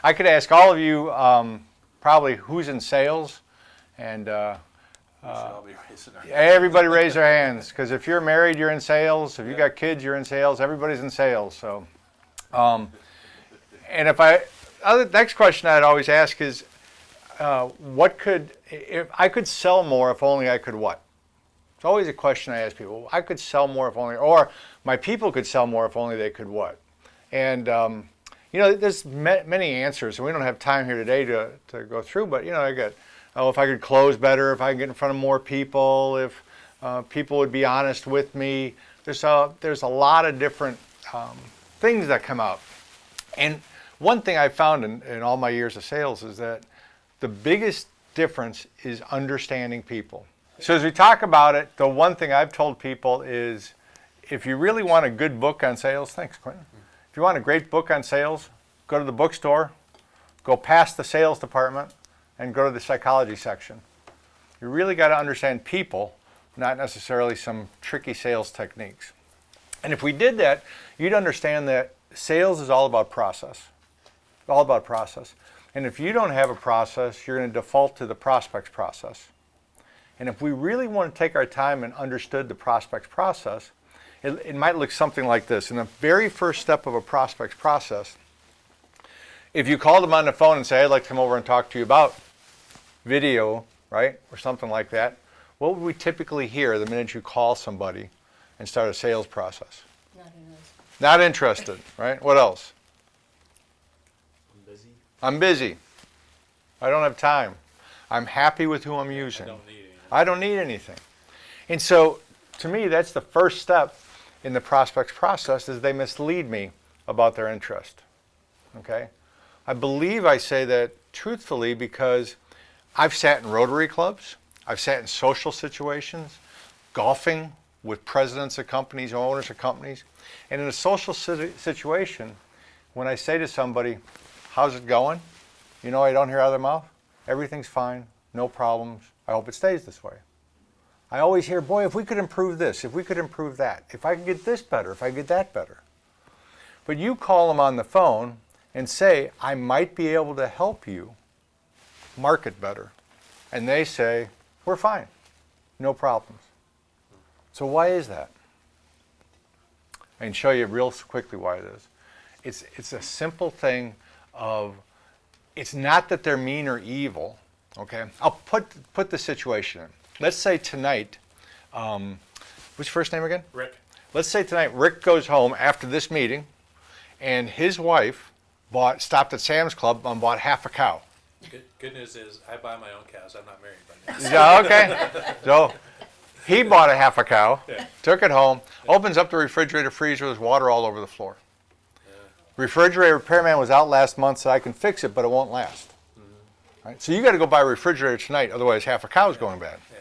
I could ask all of you probably who's in sales, and everybody raise their hands, because if you're married, you're in sales. If you got kids, you're in sales. Everybody's in sales. So, and next question I'd always ask is, if I could sell more if only I could what? It's always a question I ask people. I could sell more if only, or my people could sell more if only they could what? And there's many answers, and we don't have time here today to go through. But I got, if I could close better, if I could get in front of more people, if people would be honest with me. There's a lot of different things that come out. And one thing I found in all my years of sales is that the biggest difference is understanding people. So as we talk about it, the one thing I've told people is, if you really want a good book on sales, thanks, Quentin. If you want a great book on sales, go to the bookstore, go past the sales department, and go to the psychology section. You really got to understand people, not necessarily some tricky sales techniques. And if we did that, you'd understand that sales is all about process. All about process. And if you don't have a process, you're going to default to the prospect's process. And if we really want to take our time and understood the prospect's process, it might look something like this. In the very first step of a prospect's process, if you called them on the phone and say, I'd like to come over and talk to you about video, right, or something like that, what would we typically hear the minute you call somebody and start a sales process? Not interested. Not interested, right? What else? I'm busy. I'm busy. I don't have time. I'm happy with who I'm using. I don't need anything. And so, to me, that's the first step in the prospect's process, is they mislead me about their interest. Okay? I believe I say that truthfully because I've sat in Rotary clubs, I've sat in social situations, golfing with presidents of companies, owners of companies, and in a social situation, when I say to somebody, how's it going? I don't hear out of their mouth, everything's fine, no problems, I hope it stays this way. I always hear, boy, if we could improve this, if we could improve that, if I could get this better, if I could get that better. But you call them on the phone and say, I might be able to help you market better. And they say, we're fine, no problems. So why is that? I can show you real quickly why it is. It's a simple thing of, it's not that they're mean or evil, okay? I'll put the situation in. Let's say tonight, what's your first name again? Rick. Let's say tonight Rick goes home after this meeting and his wife stopped at Sam's Club and bought half a cow. Good news is I buy my own cows. I'm not married by now. Yeah, okay. So he bought a half a cow, Yeah. took it home, opens up the refrigerator freezer, there's water all over the floor. Yeah. Refrigerator repairman was out last month, so I can fix it, but it won't last. Right? So you got to go buy a refrigerator tonight, otherwise half a cow's going bad. Yeah.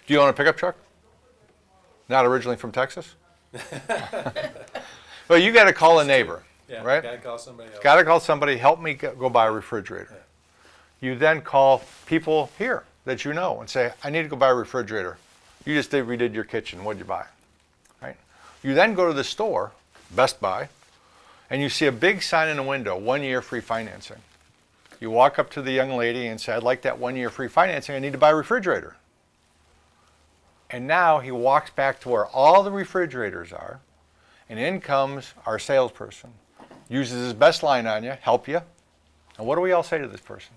Do you own a pickup truck? Not originally from Texas? Well, you got to call a neighbor, Yeah. right? Gotta call somebody else. Got to call somebody, help me go buy a refrigerator. Yeah. You then call people here that you know and say, I need to go buy a refrigerator. You just redid your kitchen, what'd you buy? Right? You then go to the store, Best Buy, and you see a big sign in the window, 1 year free financing. You walk up to the young lady and say, I'd like that 1 year free financing, I need to buy a refrigerator. And now he walks back to where all the refrigerators are, and in comes our salesperson. Uses his best line on you, help you. And what do we all say to this person?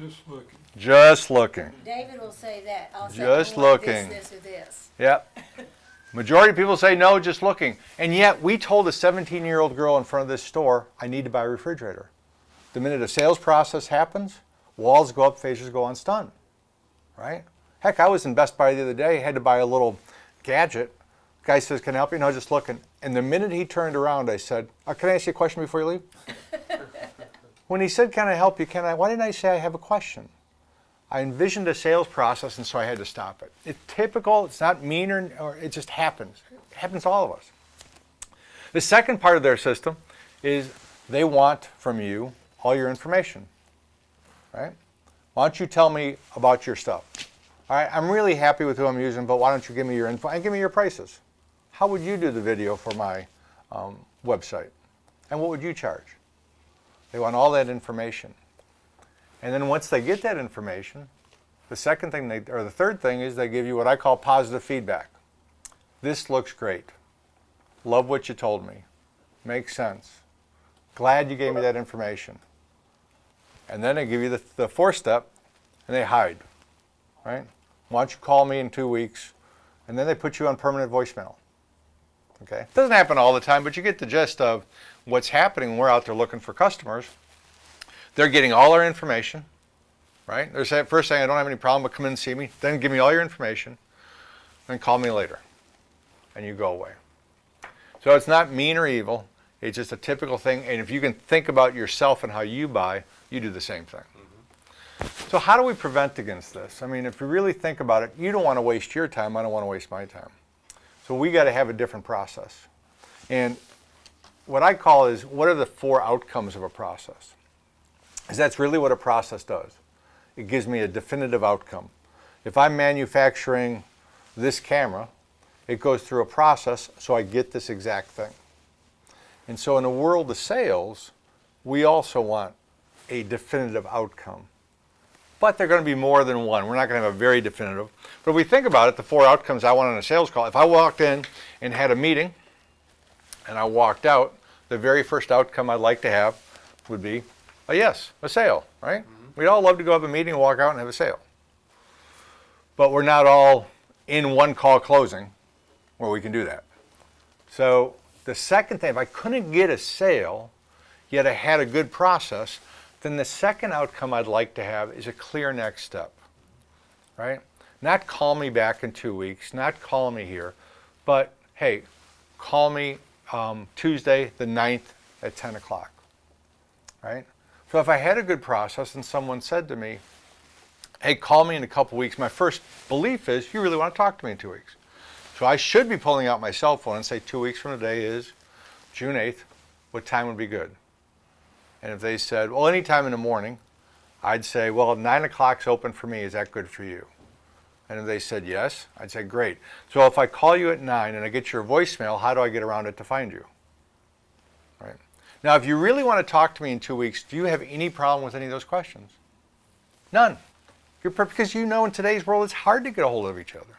Just looking. Just looking. David will say that. I'll say, Just I want looking. This, or this. Yep. Majority of people say no, just looking. And yet we told a 17-year-old girl in front of this store, I need to buy a refrigerator. The minute a sales process happens, walls go up, phasers go on stun. Right? Heck, I was in Best Buy the other day, had to buy a little gadget. Guy says, can I help you? No, just looking. And the minute he turned around, I said, can I ask you a question before you leave? When he said, can I help you, why didn't I say I have a question? I envisioned a sales process, and so I had to stop it. It's typical, it's not mean, or it just happens. It happens to all of us. The second part of their system is they want from you all your information, right? Why don't you tell me about your stuff? All right, I'm really happy with who I'm using, but why don't you give me your info and give me your prices? How would you do the video for my website? And what would you charge? They want all that information. And then once they get that information, the third thing is they give you what I call positive feedback. This looks great. Love what you told me. Makes sense. Glad you gave me that information. And then they give you the fourth step, and they hide, right? Why don't you call me in 2 weeks? And then they put you on permanent voicemail. Okay? It doesn't happen all the time, but you get the gist of what's happening when we're out there looking for customers. They're getting all our information, right? They're saying, first saying, I don't have any problem, but come in and see me. Then give me all your information, then call me later. And you go away. So it's not mean or evil. It's just a typical thing. And if you can think about yourself and how you buy, you do the same thing. Mm-hmm. So how do we prevent against this? I mean, if you really think about it, you don't want to waste your time. I don't want to waste my time. So we got to have a different process. And what I call is, what are the 4 outcomes of a process? Because that's really what a process does. It gives me a definitive outcome. If I'm manufacturing this camera, it goes through a process so I get this exact thing. And so in a world of sales, we also want a definitive outcome. But they're going to be more than one. We're not going to have a very definitive. But if we think about it, the 4 outcomes I want on a sales call, if I walked in and had a meeting and I walked out, the very first outcome I'd like to have would be a yes, a sale, right? Mm-hmm. We'd all love to go have a meeting and walk out and have a sale. But we're not all in one call closing where we can do that. So the second thing, if I couldn't get a sale, yet I had a good process, then the second outcome I'd like to have is a clear next step, right? Not call me back in 2 weeks, not call me here, but hey, call me Tuesday the 9th at 10 o'clock, right? So if I had a good process and someone said to me, hey, call me in a couple weeks, my first belief is, you really want to talk to me in 2 weeks. So I should be pulling out my cell phone and say 2 weeks from today is June 8th, what time would be good? And if they said, well, any time in the morning, I'd say, well, 9 o'clock's open for me, is that good for you? And if they said yes, I'd say, great. So if I call you at 9 and I get your voicemail, how do I get around it to find you? Right? Now, if you really want to talk to me in 2 weeks, do you have any problem with any of those questions? None. Because you know in today's world it's hard to get a hold of each other.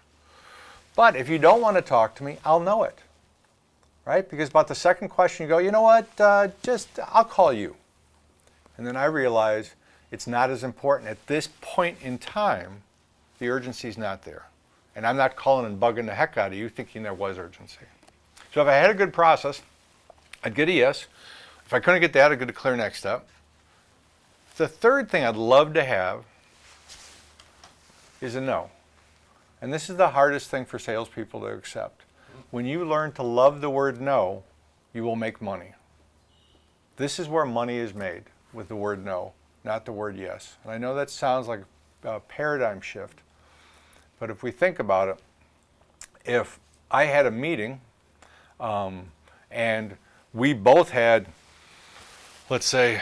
But if you don't want to talk to me, I'll know it. Right? Because about the second question you go, you know what, I'll call you. And then I realize it's not as important. At this point in time, the urgency's not there. And I'm not calling and bugging the heck out of you thinking there was urgency. So if I had a good process, I'd get a yes. If I couldn't get that, I'd get a clear next step. The third thing I'd love to have is a no. And this is the hardest thing for salespeople to accept. When you learn to love the word no, you will make money. This is where money is made, with the word no, not the word yes. And I know that sounds like a paradigm shift, but if we think about it, if I had a meeting and we both had, let's say,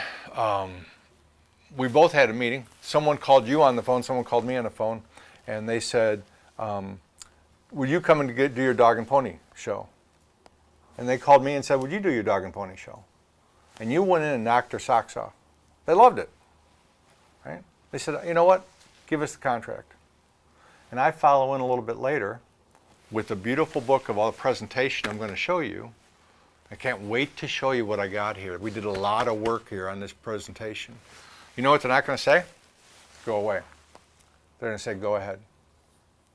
we both had a meeting, someone called you on the phone, someone called me on the phone, and they said, would you come and do your dog and pony show? And they called me and said, would you do your dog and pony show? And you went in and knocked their socks off. They loved it, right? They said, you know what? Give us the contract. And I follow in a little bit later with a beautiful book of all the presentation I'm going to show you. I can't wait to show you what I got here. We did a lot of work here on this presentation. You know what they're not going to say? Go away. They're going to say, go ahead.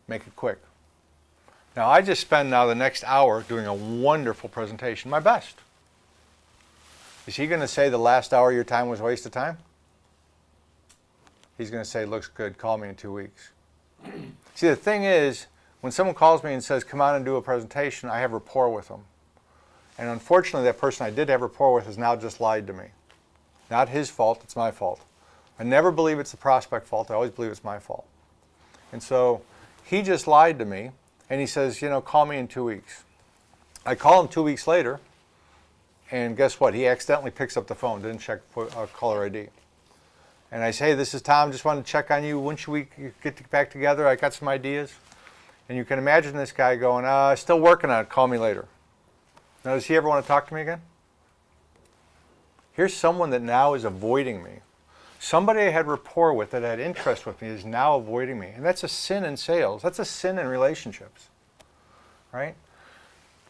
Make it quick. Now, I just spend now the next hour doing a wonderful presentation, my best. Is he going to say the last hour of your time was a waste of time? He's going to say, looks good, call me in 2 weeks. See, the thing is, when someone calls me and says, come on and do a presentation, I have rapport with them. And unfortunately, that person I did have rapport with has now just lied to me. Not his fault, it's my fault. I never believe it's the prospect's fault, I always believe it's my fault. And so, he just lied to me, and he says, you know, call me in 2 weeks. I call him 2 weeks later, and guess what? He accidentally picks up the phone, didn't check caller ID. And I say, hey, this is Tom, just wanted to check on you. When should we get back together? I got some ideas. And you can imagine this guy going, still working on it, call me later. Now, does he ever want to talk to me again? Here's someone that now is avoiding me. Somebody I had rapport with, that had interest with me, is now avoiding me. And that's a sin in sales. That's a sin in relationships, right?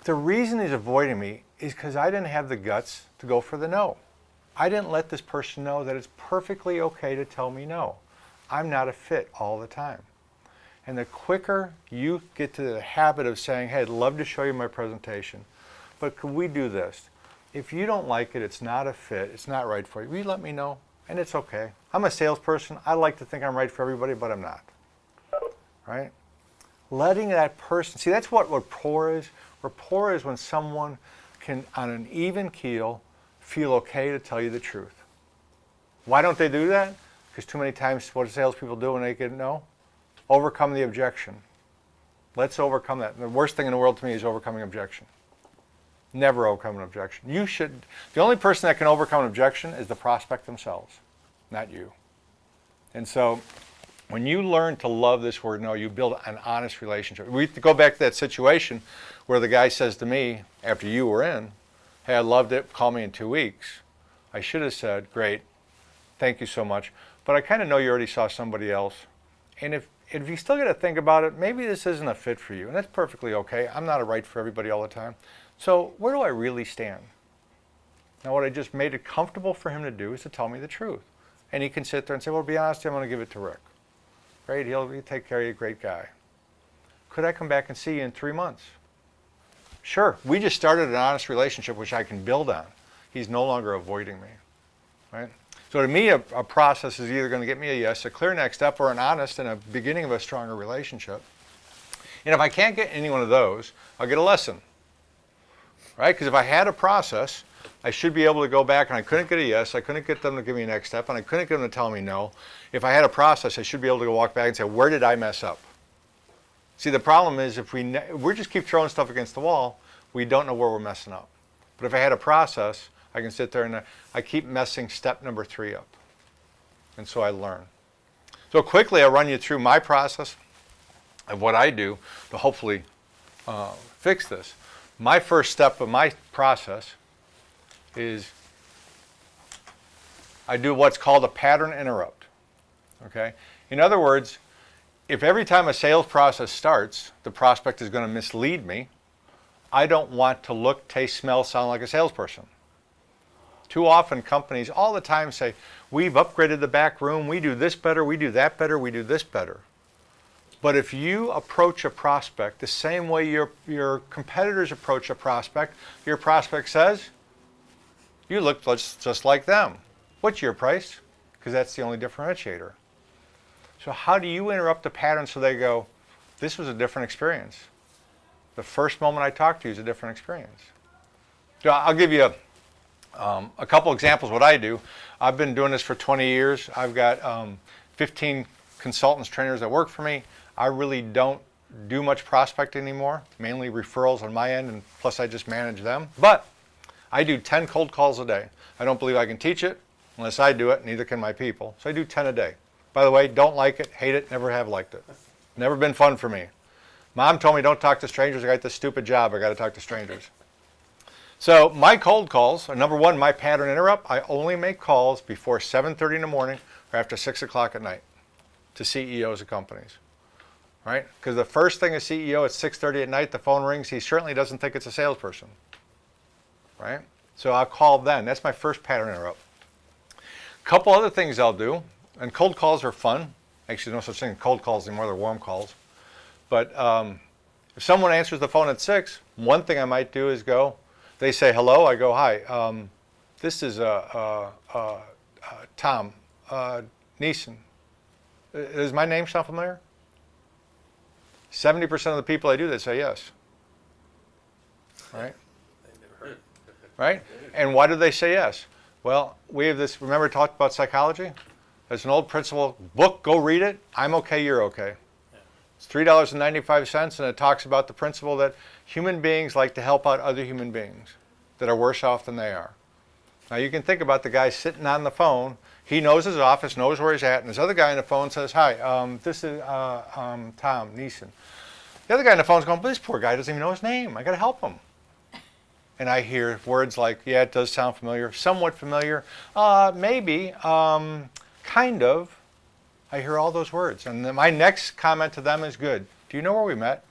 The reason he's avoiding me is because I didn't have the guts to go for the no. I didn't let this person know that it's perfectly okay to tell me no. I'm not a fit all the time. And the quicker you get to the habit of saying, hey, I'd love to show you my presentation, but could we do this? If you don't like it, it's not a fit, it's not right for you, will you let me know? And it's okay. I'm a salesperson. I like to think I'm right for everybody, but I'm not. Right? Letting that person, see, that's what rapport is. Rapport is when someone can, on an even keel, feel okay to tell you the truth. Why don't they do that? Because too many times what do salespeople do when they get no? Overcome the objection. Let's overcome that. The worst thing in the world to me is overcoming objection. Never overcome an objection. You should, the only person that can overcome an objection is the prospect themselves, not you. And so when you learn to love this word no, you build an honest relationship. We go back to that situation where the guy says to me, after you were in, hey, I loved it, call me in 2 weeks. I should have said, great, thank you so much, but I kind of know you already saw somebody else. And if you still got to think about it, maybe this isn't a fit for you, and that's perfectly okay. I'm not a right for everybody all the time. So where do I really stand? Now what I just made it comfortable for him to do is to tell me the truth. And he can sit there and say, well, to be honest, I'm going to give it to Rick. Great, he'll take care of you, great guy. Could I come back and see you in 3 months? Sure, we just started an honest relationship which I can build on. He's no longer avoiding me, right? So to me, a process is either going to get me a yes, a clear next step, or an honest and a beginning of a stronger relationship. And if I can't get any one of those, I'll get a lesson, right? Because if I had a process, I should be able to go back, and I couldn't get a yes, I couldn't get them to give me a next step, and I couldn't get them to tell me no. If I had a process, I should be able to go walk back and say, where did I mess up? See, the problem is if we just keep throwing stuff against the wall, we don't know where we're messing up. But if I had a process, I can sit there and I keep messing step number 3 up. And so I learn. So quickly, I'll run you through my process of what I do to hopefully fix this. My first step of my process is I do what's called a pattern interrupt. Okay? In other words, if every time a sales process starts, the prospect is going to mislead me, I don't want to look, taste, smell, sound like a salesperson. Too often companies all the time say, we've upgraded the back room, we do this better, we do that better, we do this better. But if you approach a prospect the same way your competitors approach a prospect, your prospect says, you look just like them. What's your price? Because that's the only differentiator. So how do you interrupt the pattern so they go, this was a different experience. The first moment I talked to you is a different experience. So I'll give you a couple examples of what I do. I've been doing this for 20 years. I've got 15 consultants, trainers that work for me. I really don't do much prospecting anymore, mainly referrals on my end, and plus I just manage them. But I do 10 cold calls a day. I don't believe I can teach it unless I do it, neither can my people. So I do 10 a day. By the way, don't like it, hate it, never have liked it. Never been fun for me. Mom told me don't talk to strangers. I got this stupid job. I got to talk to strangers. So my cold calls are, number one, my pattern interrupt. I only make calls before 7:30 in the morning or after 6 o'clock at night to CEOs of companies, right? Because the first thing a CEO at 6:30 at night, the phone rings, he certainly doesn't think it's a salesperson, right? So I'll call then. That's my first pattern interrupt. A couple other things I'll do, and cold calls are fun. Actually, there's no such thing as cold calls anymore. They're warm calls. But if someone answers the phone at 6, one thing I might do is go, they say hello, I go, hi, this is Tom, Niesen. Does my name sound familiar? 70% of the people I do that say yes. Right? Right? And why do they say yes? Well, we have this, remember I talked about psychology? There's an old principle, book, go read it, I'm okay, you're okay. It's $3.95, and it talks about the principle that human beings like to help out other human beings that are worse off than they are. Now you can think about the guy sitting on the phone. He knows his office, knows where he's at, and this other guy on the phone says, hi, this is Tom Niesen. The other guy on the phone's going, but this poor guy doesn't even know his name. I got to help him. and I hear words like, yeah, it does sound familiar, somewhat familiar, maybe, kind of. I hear all those words. And then my next comment to them is, good. Do you know where we met?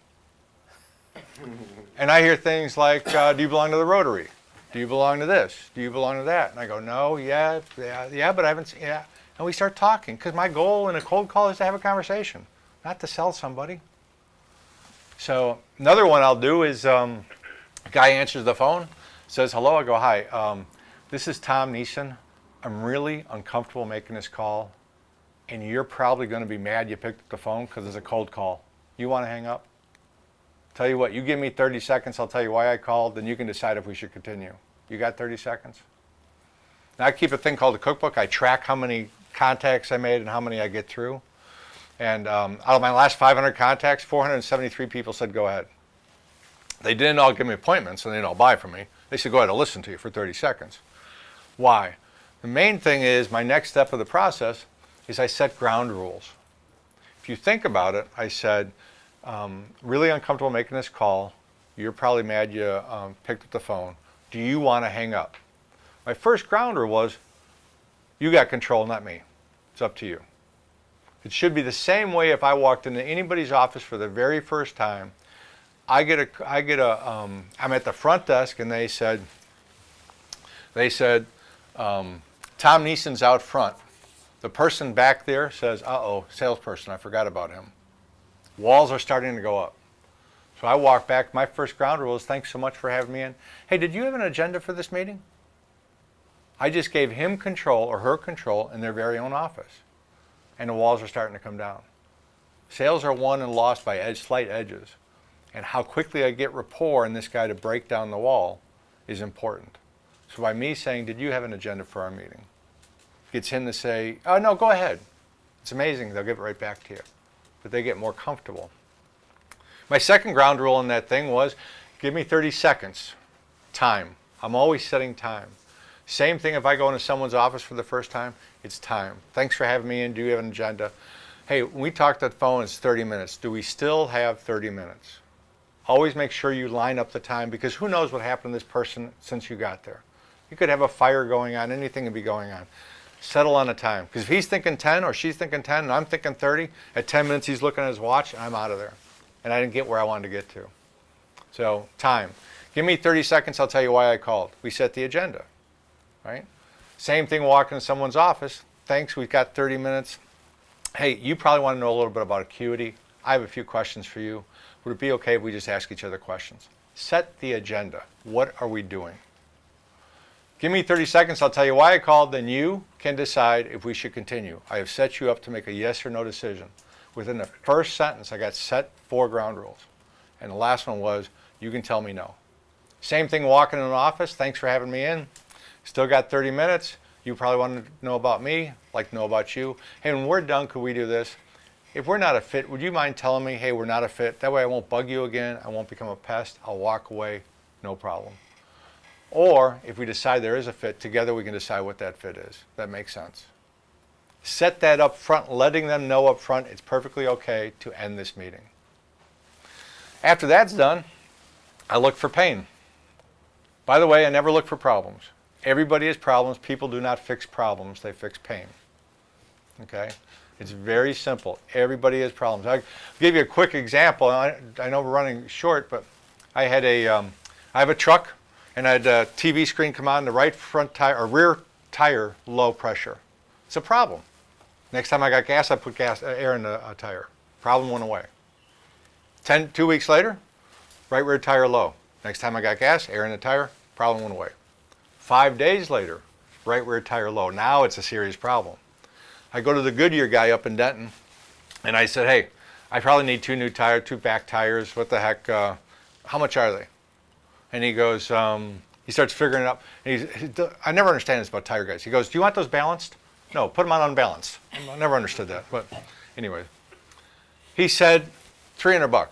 And I hear things like, do you belong to the Rotary? Do you belong to this? Do you belong to that? And I go, no, yeah, but I haven't seen, yeah. And we start talking, because my goal in a cold call is to have a conversation, not to sell somebody. So another one I'll do is, a guy answers the phone, says hello. I go, hi, this is Tom Niesen. I'm really uncomfortable making this call, and you're probably going to be mad you picked up the phone because it's a cold call. You want to hang up? Tell you what, you give me 30 seconds, I'll tell you why I called, then you can decide if we should continue. You got 30 seconds? Now I keep a thing called a cookbook. I track how many contacts I made and how many I get through. And out of my last 500 contacts, 473 people said go ahead. They didn't all give me appointments and they didn't all buy from me. They said go ahead, I'll listen to you for 30 seconds. Why? The main thing is, my next step of the process is I set ground rules. If you think about it, I said, really uncomfortable making this call. You're probably mad you picked up the phone. Do you want to hang up? My first ground rule was, you got control, not me. It's up to you. It should be the same way if I walked into anybody's office for the very first time. I'm at the front desk and they said, Tom Niesen's out front. The person back there says, uh-oh, salesperson, I forgot about him. Walls are starting to go up. So I walk back. My first ground rule is, thanks so much for having me in. Hey, did you have an agenda for this meeting? I just gave him control or her control in their very own office. And the walls are starting to come down. Sales are won and lost by slight edges. And how quickly I get rapport in this guy to break down the wall is important. So by me saying, did you have an agenda for our meeting? Gets him to say, oh, no, go ahead. It's amazing. They'll give it right back to you. But they get more comfortable. My second ground rule in that thing was, give me 30 seconds. Time. I'm always setting time. Same thing if I go into someone's office for the first time, it's time. Thanks for having me in. Do you have an agenda? Hey, when we talked on the phone, it's 30 minutes. Do we still have 30 minutes? Always make sure you line up the time, because who knows what happened to this person since you got there. You could have a fire going on, anything could be going on. Settle on a time, because if he's thinking 10 or she's thinking 10 and I'm thinking 30, at 10 minutes he's looking at his watch and I'm out of there. And I didn't get where I wanted to get to. So, time. Give me 30 seconds, I'll tell you why I called. We set the agenda, right? Same thing walking in someone's office. Thanks, we've got 30 minutes. Hey, you probably want to know a little bit about acuity. I have a few questions for you. Would it be okay if we just ask each other questions? Set the agenda. What are we doing? Give me 30 seconds, I'll tell you why I called, then you can decide if we should continue. I have set you up to make a yes or no decision. Within the first sentence, I got set 4 ground rules. And the last one was, you can tell me no. Same thing walking in an office, thanks for having me in. Still got 30 minutes. You probably want to know about me, like to know about you. Hey, when we're done, could we do this? If we're not a fit, would you mind telling me, hey, we're not a fit? That way I won't bug you again, I won't become a pest, I'll walk away, no problem. Or if we decide there is a fit, together we can decide what that fit is. That makes sense. Set that up front, letting them know up front it's perfectly okay to end this meeting. After that's done, I look for pain. By the way, I never look for problems. Everybody has problems. People do not fix problems, they fix pain. Okay? It's very simple. Everybody has problems. I'll give you a quick example. I know we're running short, but I have a truck, and I had a TV screen come on, the right front tire or rear tire low pressure. It's a problem. Next time I got gas, I put air in the tire. Problem went away. 2 weeks later, right rear tire low. Next time I got gas, air in the tire, problem went away. 5 days later, right rear tire low. Now it's a serious problem. I go to the Goodyear guy up in Denton, and I said, hey, I probably need 2 new tires, 2 back tires. What the heck? How much are they? And he goes, he starts figuring it out. And I never understand this about tire guys. He goes, do you want those balanced? No, put them on unbalanced. I never understood that. But anyway, he said, $300.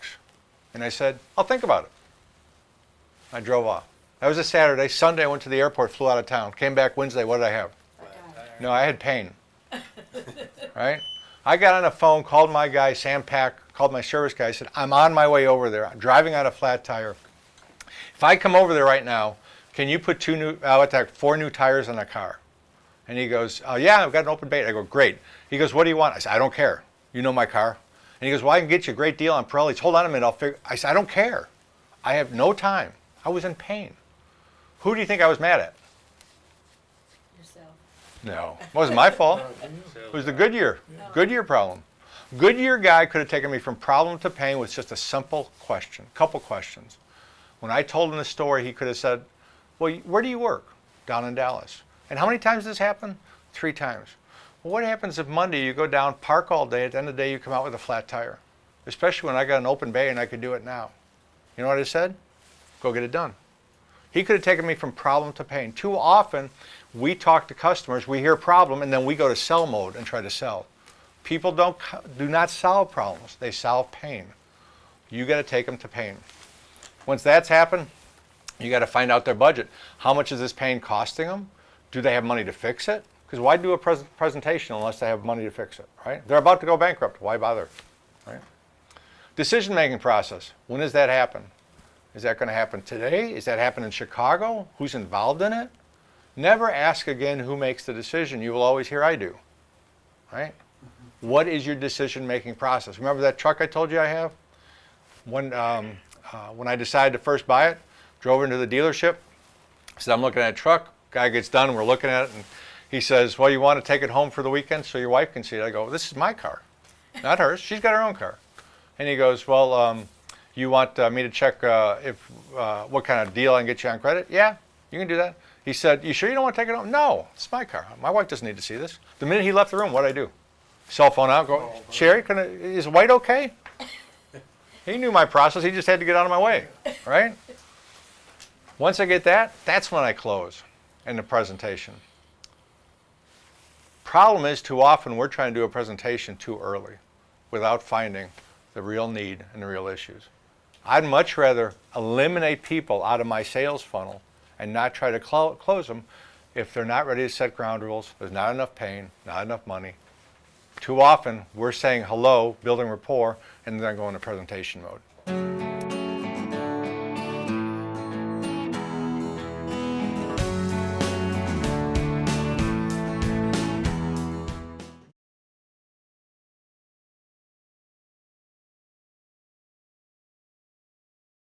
And I said, I'll think about it. I drove off. That was a Saturday. Sunday, I went to the airport, flew out of town. Came back Wednesday, what did I have? No, I had pain. Right? I got on the phone, called my guy, Sam Pack, called my service guy. I said, I'm on my way over there. I'm driving on a flat tire. If I come over there right now, can you put 4 new tires on a car? And he goes, yeah, I've got an open bay. I go, great. He goes, what do you want? I said, I don't care. You know my car. And he goes, well, I can get you a great deal on Pirellis. Hold on a minute, I said, I don't care. I have no time. I was in pain. Who do you think I was mad at? Yourself. No, it wasn't my fault. It was the Goodyear problem. Goodyear guy could have taken me from problem to pain with just a simple question, couple questions. When I told him the story, he could have said, well, where do you work? Down in Dallas. And how many times does this happen? 3 times. Well, what happens if Monday you go down, park all day, at the end of the day you come out with a flat tire? Especially when I got an open bay and I could do it now. You know what I said? Go get it done. He could have taken me from problem to pain. Too often, we talk to customers, we hear problem, and then we go to sell mode and try to sell. People do not solve problems, they solve pain. You got to take them to pain. Once that's happened, you got to find out their budget. How much is this pain costing them? Do they have money to fix it? Because why do a presentation unless they have money to fix it, right? They're about to go bankrupt, why bother, right? Decision-making process, when does that happen? Is that going to happen today? Is that happen in Chicago? Who's involved in it? Never ask again who makes the decision. You will always hear I do, right? What is your decision-making process? Remember that truck I told you I have? When I decided to first buy it, drove into the dealership, said I'm looking at a truck, guy gets done, we're looking at it, and he says, well, you want to take it home for the weekend so your wife can see it? I go, this is my car, not hers. She's got her own car. And he goes, well, you want me to check what kind of deal I can get you on credit? Yeah, you can do that. He said, you sure you don't want to take it home? No, it's my car. My wife doesn't need to see this. The minute he left the room, what did I do? Cell phone out, go, Sherry, is White okay? He knew my process. He just had to get out of my way, right? Once I get that, that's when I close in the presentation. Problem is, too often we're trying to do a presentation too early without finding the real need and the real issues. I'd much rather eliminate people out of my sales funnel and not try to close them if they're not ready to set ground rules, there's not enough pain, not enough money. Too often we're saying hello, building rapport, and then going to presentation mode.